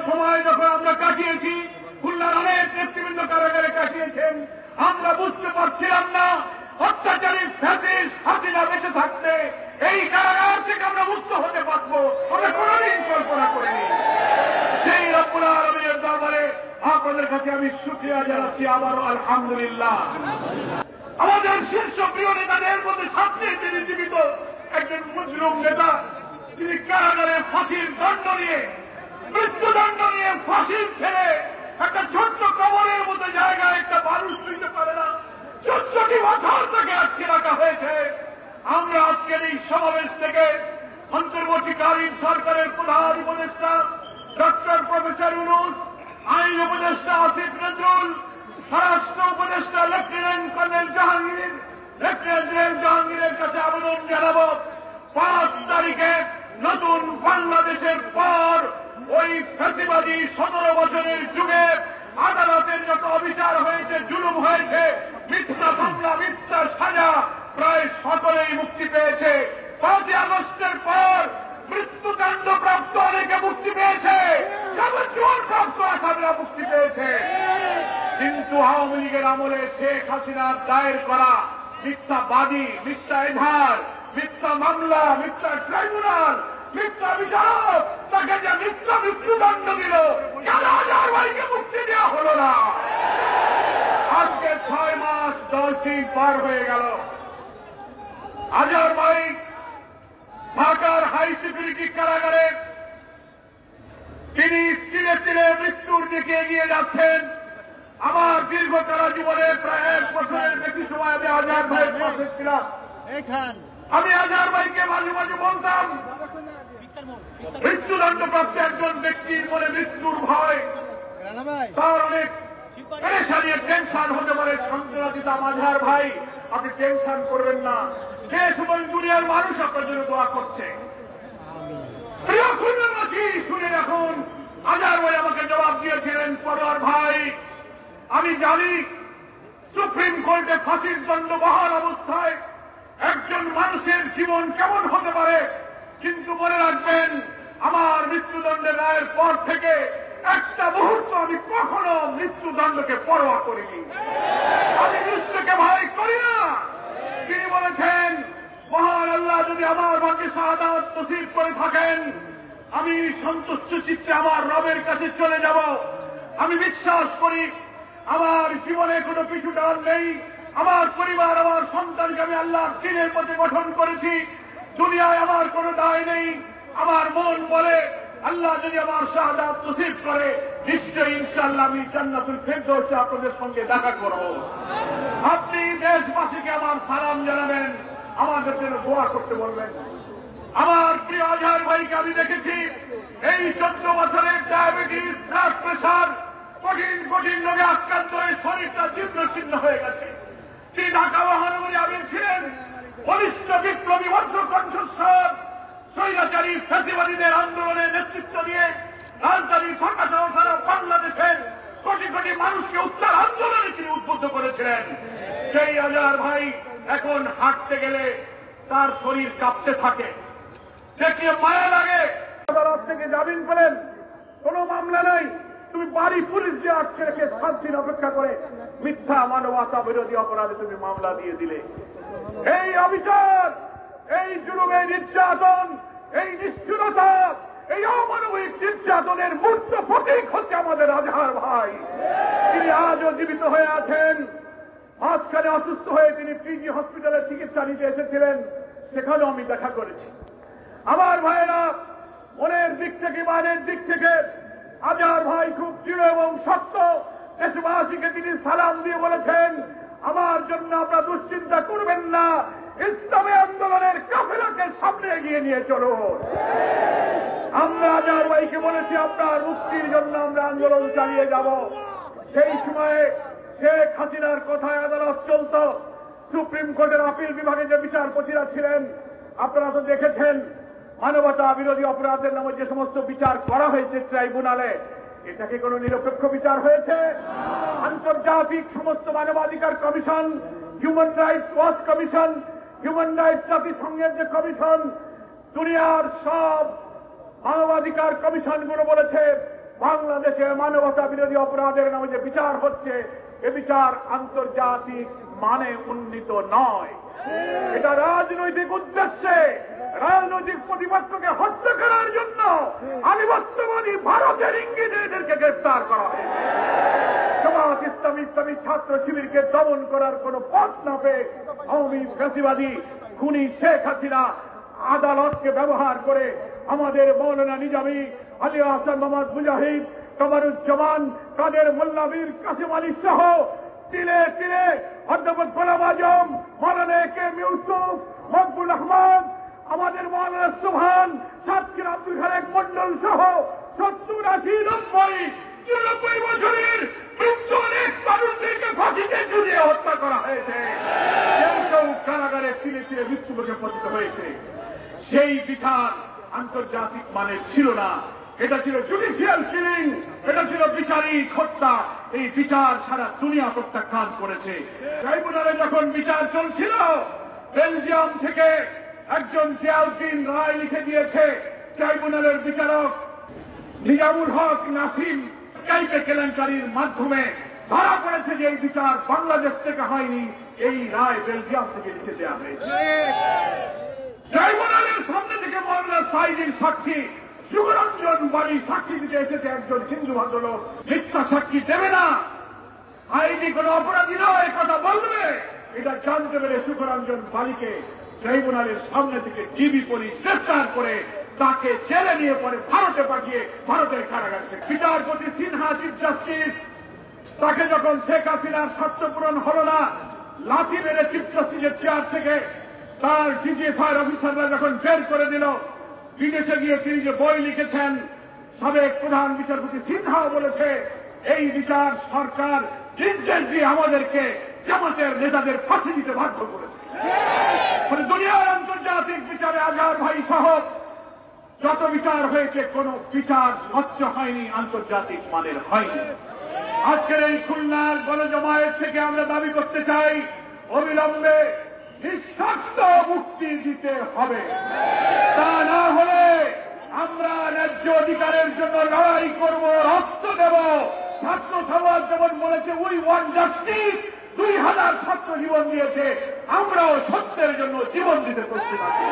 সময় যখন আমরা কাটিয়েছি, খুলনার অনেক নেতৃবৃন্দ কারাগারে কাটিয়েছেন, আমরা বুঝতে পারছিলাম না অত্যাচারী ফ্যাসিস্ট হাসিনা বেঁচে থাকতে এই কারাগার থেকে আমরা মুক্ত হতে পারবো, আমরা কোনদিন কল্পনা করিনি। সেই রব্বুল আলামিনের দরবারে আপনাদের কাছে আমি শুকরিয়া জানাচ্ছি আবারও আলহামদুলিল্লাহ। আমাদের শীর্ষ প্রিয় নেতাদের মধ্যে সবচেয়ে তিনি জীবিত একজন মুসলিম নেতা, তিনি কারাগারে ফাঁসির দণ্ড নিয়ে, মৃত্যুদণ্ড নিয়ে ফাঁসির ছেড়ে একটা ছোট্ট কবরের মতো জায়গায় একটা মানুষ শুনতে পারে না, 14টি বছর তাকে আটকে রাখা হয়েছে। আমরা আজকের এই সমাবেশ থেকে অন্তর্বর্তীকালীন সরকারের প্রধান উপদেষ্টা ডক্টর প্রফেসর ইউনূস, আইন উপদেষ্টা আসিফ নজরুল, স্বরাষ্ট্র উপদেষ্টা লেফটেন্যান্ট কর্নেল জাহাঙ্গীরের কাছে আবেদন জানাব, 5 তারিখে নতুন বাংলাদেশের পর ওই ফ্যাসিবাদী 17 বছরের যুগে আদালতের যত অবিচার হয়েছে, জুলুম হয়েছে, মিথ্যা মামলা, মিথ্যা সাজা, প্রায় সকলেই মুক্তি পেয়েছে। 5ই আগস্টের পর মৃত্যুদণ্ড প্রাপ্ত অনেকে মুক্তি পেয়েছে, যাবজ্জীবন প্রাপ্ত আসামিরা মুক্তি পেয়েছে। কিন্তু আওয়ামী লীগের আমলে শেখ হাসিনার দায়ের করা মিথ্যা বাদী, মিথ্যা এজাহার, মিথ্যা মামলা, মিথ্যা ট্রাইব্যুনাল, মিথ্যা বিচারক তাকে যে মিথ্যা মৃত্যুদণ্ড দিল, হাজার ভাইকে মুক্তি দেওয়া হলো না। আজকে 6 মাস 10 দিন পার হয়ে গেল, আজহার ভাই ঢাকার হাই সিকিউরিটি কারাগারে তিনি ধীরে ধীরে মৃত্যুর দিকে এগিয়ে যাচ্ছেন। আমার দীর্ঘ কারা জীবনে প্রায় 1 বছরের বেশি সময় আমি আজহার ভাইয়ের পাশে ছিলাম। আমি আজহার ভাইকে মাঝে মাঝে বলতাম, মৃত্যুদণ্ডপ্রাপ্ত একজন ব্যক্তির মনে মৃত্যুর ভয়, তার অনেক পেরেশানি, টেনশন হতে পারে। সান্ত্বনা দিতাম, আজহার ভাই আপনি টেনশন করবেন না, দেশ এবং দুনিয়ার মানুষ আপনার জন্য দোয়া করছে। প্রিয় খুলনাবাসী, শুনে রাখুন, আজহার ভাই আমাকে জবাব দিয়েছিলেন, পরোয়ার ভাই আমি জানি সুপ্রিম কোর্টে ফাঁসির দণ্ড বহাল অবস্থায় একজন মানুষের জীবন কেমন হতে পারে, কিন্তু মনে রাখবেন আমার মৃত্যুদণ্ডের রায়ের পর থেকে একটা মুহূর্ত আমি কখনো মৃত্যুদণ্ডকে পরোয়া করিনি, আমি মৃত্যুকে ভয় করি না। তিনি বলেছেন, মহান আল্লাহ যদি আমার ভাগ্যে শাহাদাত নসিব করে থাকেন, আমি সন্তুষ্ট চিত্তে আমার রবের কাছে চলে যাব। আমি বিশ্বাস করি আমার জীবনে কোনো পিছু টান নেই, আমার পরিবার, আমার সন্তানকে আমি আল্লাহর দ্বীনের পথে গঠন করেছি, দুনিয়ায় আমার কোনো দায় নেই। আমার মন বলে আল্লাহ যদি আমার শাহাদাত নসিব করে, নিশ্চয়ই ইনশাআল্লাহ আমি জান্নাতুল ফেরদৌসে আপনাদের সঙ্গে দেখা করব। আপনি দেশবাসীকে আমার সালাম জানাবেন, আমাদের জন্য দোয়া করতে বলবেন। আমার প্রিয় আজহার ভাইকে আমি দেখেছি এই 14 বছরের ডায়াবেটিস, ব্লাড প্রেশার, কঠিন কঠিন রোগে আক্রান্ত হয়ে শরীরটা জীর্ণ শীর্ণ হয়ে গেছে। তিনি ঢাকা মহানগরী আমির ছিলেন, বলিষ্ঠ বিপ্লবী বজ্র কণ্ঠস্বর, স্বৈরাচারী ফ্যাসিবাদীদের আন্দোলনের নেতৃত্ব দিয়ে রাজধানী ঢাকা সহ সারা বাংলাদেশের কোটি কোটি মানুষকে উত্তর আন্দোলনে তিনি উদ্বুদ্ধ করেছিলেন। সেই আজহার ভাই এখন হাঁটতে গেলে তার শরীর কাঁপতে থাকে, দেখলে মায়া লাগে। আদালত থেকে জামিন পেলেন, কোন মামলা নাই, তুমি বাড়ি পুলিশ দিয়ে আটকে রেখে 7 দিন অপেক্ষা করে মিথ্যা মানবতা বিরোধী অপরাধে তুমি মামলা দিয়ে দিলে। এই অবিচার, এই জুলুমের নির্যাতন, এই নিষ্ঠুরতা, এই অমানবিক নির্যাতনের মূর্ত প্রতীক হচ্ছে আমাদের আজহার ভাই। তিনি আজও জীবিত হয়ে আছেন। মাঝখানে অসুস্থ হয়ে তিনি পিজি হসপিটালে চিকিৎসা নিতে এসেছিলেন, সেখানেও আমি দেখা করেছি। আমার ভাইয়েরা, মনের দিক থেকে, মানের দিক থেকে আজহার ভাই খুব দৃঢ় এবং শক্ত। দেশবাসীকে তিনি সালাম দিয়ে বলেছেন, আমার জন্য আপনারা দুশ্চিন্তা করবেন না, ইসলামী আন্দোলনের কাফেলাকে সামনে এগিয়ে নিয়ে চলুন। আমরা আজহার ভাইকে বলেছি, আপনার মুক্তির জন্য আমরা আন্দোলন চালিয়ে যাব। সেই সময়ে শেখ হাসিনার কথায় আদালত চলত, সুপ্রিম কোর্টের আপিল বিভাগে যে বিচারপতিরা ছিলেন, আপনারা তো দেখেছেন মানবতা বিরোধী অপরাধের নামে যে সমস্ত বিচার করা হয়েছে ট্রাইব্যুনালে, এটা কি কোনো নিরপেক্ষ বিচার হয়েছে? আন্তর্জাতিক সমস্ত মানবাধিকার commission, human rights watch commission, human rights জাতিসংঘের যে কমিশন, দুনিয়ার সব মানবাধিকার কমিশনগুলো বলেছে বাংলাদেশে মানবতা বিরোধী অপরাধের নামে যে বিচার হচ্ছে এ বিচার আন্তর্জাতিক মানে উন্নীত নয়। এটা রাজনৈতিক উদ্দেশ্যে রাজনৈতিক প্রতিপক্ষকে হত্যা করার জন্য আধিপত্যবাদী ভারতের ইঙ্গিতে এদেরকে গ্রেফতার করা হয়েছে। জামাত ইসলামী ছাত্র শিবিরকে দমন করার কোন পথ না পেয়ে আওয়ামী ফ্যাসিবাদী খুনি শেখ হাসিনা আদালতকে ব্যবহার করে আমাদের মৌলানা নিজামী, আলী আহসান মোহাম্মদ মুজাহিদ, কামারুজ্জামান, কাদের মোল্লা, মীর কাসিম আলী সহ তিলে তিলে অধ্যাপক গোলাম আজম, মৌলানা কে এম ইউসুফ, মকবুল আহমদ, আমাদের মৌলানা সুবহান, সাতক্ষীর আব্দুল খালেক মন্ডল সহ 70, 80, 90 বছরের বৃদ্ধ অনেক মানুষদেরকে ফাঁসিতে ঝুলিয়ে হত্যা করা হয়েছে। কেউ কেউ কারাগারে তিলে তিলে মৃত্যুমুখে পতিত হয়েছে। সেই বিচার আন্তর্জাতিক মানের ছিল না। এটা ছিল জুডিশিয়াল কিলিং, এটা ছিল বিচারিক হত্যা। এই বিচার সারা দুনিয়া প্রত্যাখ্যান করেছে। ট্রাইব্যুনালে যখন বিচার চলছিল, বেলজিয়াম থেকে একজন জিয়াউদ্দিন রায় লিখে দিয়েছে, ট্রাইব্যুনালের বিচারক নিজামুল হক নাসিম স্কাইপে কেলেঙ্কারির মাধ্যমে ধরা পড়েছে যে এই বিচার বাংলাদেশ থেকে হয়নি, এই রায় বেলজিয়াম থেকে লিখে দেওয়া হয়েছে। ট্রাইব্যুনালের সামনে থেকে মৌলানা সাইদির সাক্ষী সুখরঞ্জন বাড়ি সাক্ষী দিতে এসেছে একজন হিন্দু ভদ্রলোক। মিথ্যা সাক্ষী দেবে না, সাইদি কোন অপরাধী নয়, কথা বলবে। এটা জানতে পেরে সুখরঞ্জন বাড়িকে ট্রাইব্যুনালের সামনে থেকে ডিবি পুলিশ গ্রেফতার করে তাকে জেলে নিয়ে পরে ভারতে পাঠিয়ে ভারতের কারাগার থেকে বিচারপতি সিনহা চিফ জাস্টিস তাকে যখন শেখ হাসিনার স্বার্থ পূরণ হল না, লাঠি মেরে চিফ জাস্টিসের চেয়ার থেকে তার ডিজিএফআই অফিসাররা যখন বের করে দিল, বিদেশে গিয়ে তিনি যে বই লিখেছেন, সাবেক প্রধান বিচারপতি সিনহাও বলেছে এই বিচার সরকার নির্দেশ দিয়ে আমাদেরকে জামাতের নেতাদের ফাঁসি দিতে বাধ্য করেছে। দুনিয়ার আন্তর্জাতিক বিচারে আজহার ভাই সহ যত বিচার হয়েছে কোন বিচার স্বচ্ছ হয়নি, আন্তর্জাতিক মানের হয়নি। আজকের এই খুলনার গণজমায়েত থেকে আমরা দাবি করতে চাই, অবিলম্বে নিঃশর্ত মুক্তি দিতে হবে। তা না হলে আমরা ন্যায্য অধিকারের জন্য লড়াই করব, রক্ত দেব। ছাত্র সমাজ যেমন বলেছে উই ওয়ান্ট জাস্টিস, 2000 ছাত্র জীবন দিয়েছে, আমরাও সত্যের জন্য জীবন দিতে প্রস্তুত আছি।